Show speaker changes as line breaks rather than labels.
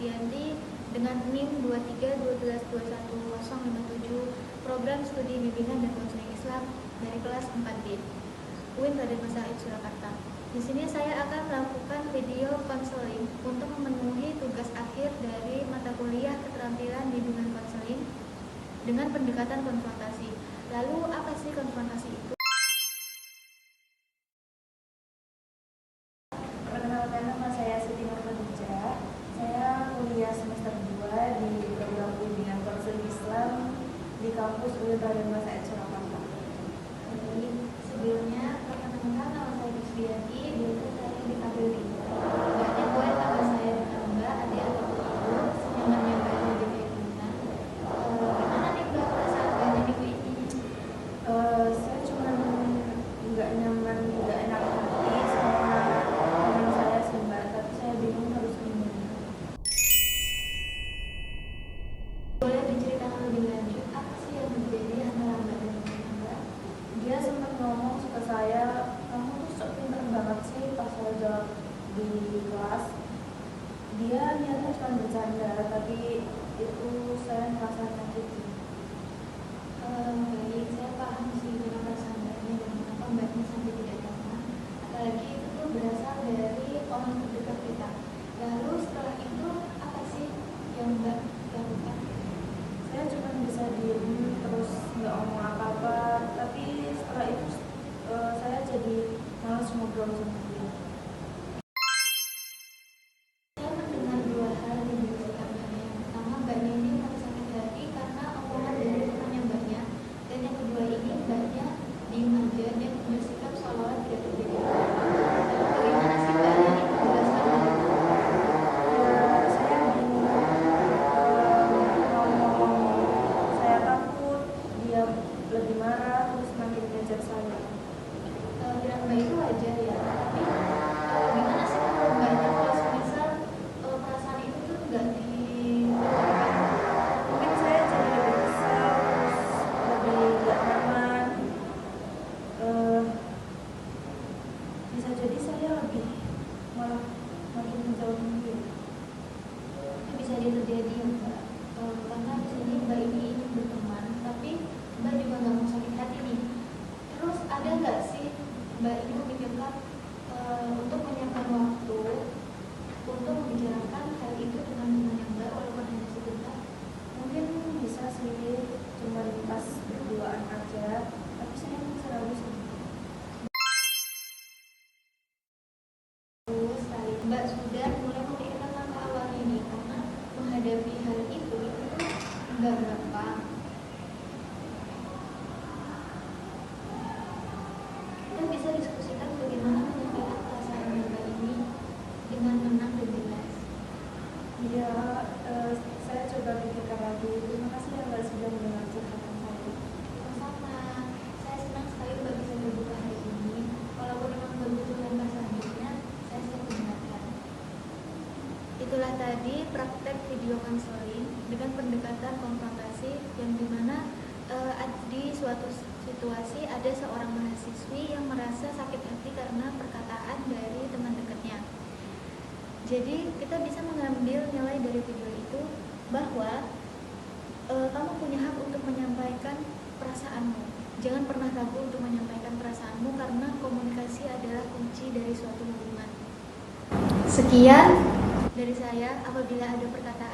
Krisdianti dengan NIM 2312121057, Program Studi Bimbingan dan Konseling Islam dari kelas 4B, UIN Raden Massaid Surakarta. Di sini saya akan melakukan video konseling untuk memenuhi tugas akhir dari mata kuliah Keterampilan Bimbingan Konseling dengan pendekatan konfrontasi. Lalu apa sih konfrontasi itu?
Perkenalkan, nama saya Siti Nurhadijah. Saya kuliah semester 2 di program Bimbingan Konseling Islam di kampus UIN Raden Massaid Surakarta.
Jadi sebelumnya perkenalkan, nama saya Krisdianti, biasa saya dipanggil Dinda. Enggaknya boleh nama saya ditambah adik atau ibu, senyamannya Mbak jadi kayak gimana. Gimana nih Mbak perasaan Mbak di minggu ini?
Saya cuma nggak nyaman, nggak enak hati sama teman saya sih Mbak, tapi saya bingung harus gimana.
Boleh diceritakan lebih lanjut apa sih yang terjadi antara Mbak dan teman Mbak?
Dia sempat ngomong ke saya, kamu tuh sok pintar banget sih pas saya jawab di kelas. Dia niatnya cuma bercanda, tapi itu saya merasa nyakitin.
Baik, saya paham sih dengan perasaan Mbaknya dan kenapa Mbaknya sampai tidak nyaman. Apalagi itu tuh berasal dari orang terdekat kita. Lalu setelah itu apa sih yang Mbak lakukan?
Saya cuma bisa diem terus nggak ngomong apa-apa, tapi setelah itu saya jadi malas ngobrol sama dia.
Saya mendengar dua hal di diri Mbaknya. Yang pertama, Mbaknya ini merasa sakit hati karena omongan dari temannya Mbaknya. Dan yang kedua ini, Mbaknya diem aja dan bersikap seolah-olah tidak terjadi apa-apa. Lalu bagaimana sih Mbaknya ini menjelaskan hal itu?
Saya bingung ngomong, saya takut dia lebih marah terus makin ngejar saya.
Kehadiran Mbak itu wajar ya, tapi gimana sih kalau Mbaknya kalau semisal perasaan itu tuh nggak diungkapkan?
Mungkin saya jadi lebih kesal, terus lebih gak nyaman. Bisa jadi saya lebih malah makin menjauhin dia.
Itu bisa terjadi ya Mbak, karena di sini Mbak ini ingin berteman, tapi Mbak juga nggak mau sakit hati nih. Terus ada nggak sih Mbak ini memikirkan untuk menyiapkan waktu untuk membicarakan hal itu dengan temannya Mbak walaupun hanya sebentar?
Mungkin bisa sih cuma pas berduaan aja, tapi saya masih ragu sih.
Sekali Mbak sudah mulai memikirkan langkah awal ini karena menghadapi hal itu nggak gampang. Kita bisa diskusikan bagaimana menyampaikan perasaan Mbak ini dengan tenang dan jelas.
Iya, saya coba pikirkan lagi. Terima kasih ya Mbak sudah mendengar curhatan saya.
Sama-sama, saya senang sekali Mbak bisa terbuka hari ini. Walaupun memang butuh langkah selanjutnya, saya siap mendengarkan. Itulah tadi praktek video konseling dengan pendekatan konfrontasi yang dimana di suatu situasi ada seorang mahasiswi yang merasa sakit hati karena perkataan dari teman dekatnya. Jadi kita bisa mengambil nilai dari video itu bahwa kamu punya hak untuk menyampaikan perasaanmu. Jangan pernah ragu untuk menyampaikan perasaanmu karena komunikasi adalah kunci dari suatu hubungan. Sekian dari saya. Apabila ada perkataan